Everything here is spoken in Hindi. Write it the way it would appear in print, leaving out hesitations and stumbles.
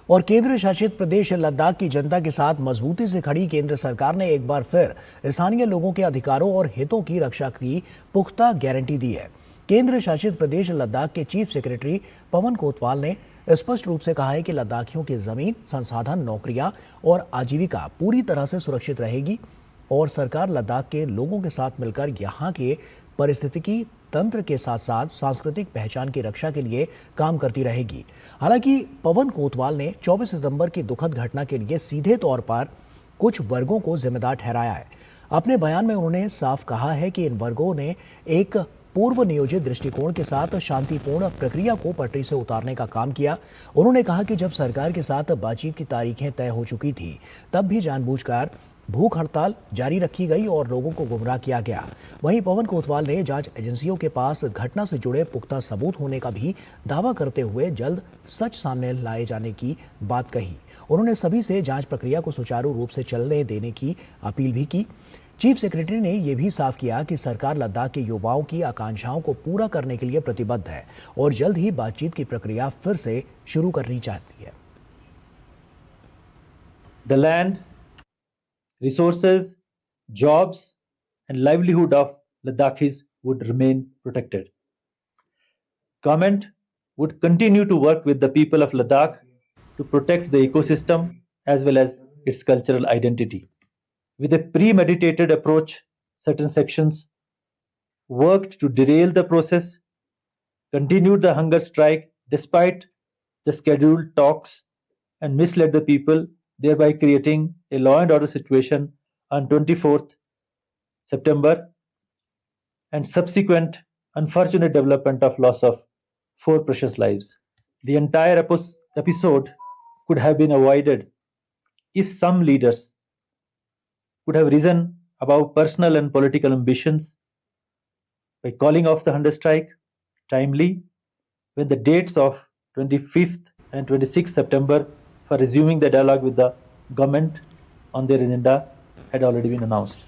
और केंद्र शासित प्रदेश लद्दाख की जनता के साथ मजबूती से खड़ी केंद्र सरकार ने एक बार फिर स्थानीय लोगों के अधिकारों और हितों की रक्षा की पुख्ता गारंटी दी है। केंद्र शासित प्रदेश लद्दाख के चीफ सेक्रेटरी पवन कोतवाल ने स्पष्ट रूप से कहा है कि लद्दाखियों की जमीन, संसाधन, नौकरियां और आजीविका पूरी तरह से सुरक्षित रहेगी और सरकार लद्दाख के लोगों के साथ मिलकर यहाँ के पारिस्थितिकी तंत्र के साथ साथ सांस्कृतिक पहचान की रक्षा के लिए काम करती रहेगी। हालांकि पवन कोतवाल ने 24 सितंबर की दुखद घटना के लिए सीधे तौर पर कुछ वर्गों को जिम्मेदार ठहराया है। अपने बयान में उन्होंने साफ कहा है कि इन वर्गों ने एक पूर्व नियोजित दृष्टिकोण के साथ शांतिपूर्ण प्रक्रिया को पटरी से उतारने का काम किया। उन्होंने कहा कि जब सरकार के साथ बातचीत की तारीखें तय हो चुकी थी, तब भी जानबूझकर भूख हड़ताल जारी रखी गई और लोगों को गुमराह किया गया। वहीं पवन कोतवाल ने जांच एजेंसियों के पास घटना से जुड़े पुख्ता सबूत होने का भी दावा करते हुए जल्द सच सामने लाए जाने की बात कही। उन्होंने सभी से जांच प्रक्रिया को सुचारू रूप से चलने देने की अपील भी की। चीफ सेक्रेटरी ने यह भी साफ किया कि सरकार लद्दाख के युवाओं की आकांक्षाओं को पूरा करने के लिए प्रतिबद्ध है और जल्द ही बातचीत की प्रक्रिया फिर से शुरू करनी चाहती है। The land, resources, jobs, and livelihood of Ladakhis would remain protected. Government would continue to work with the people of Ladakh to protect the ecosystem as well as its cultural identity. With a premeditated approach, certain sections worked to derail the process, continued the hunger strike despite the scheduled talks, and misled the people, thereby creating a law and order situation on 24th September and subsequent unfortunate development of loss of 4 precious lives. The entire episode could have been avoided if some leaders could have risen above personal and political ambitions by calling off the hunger strike timely when the dates of 25th and 26th September for resuming the dialogue with the government on their agenda had already been announced.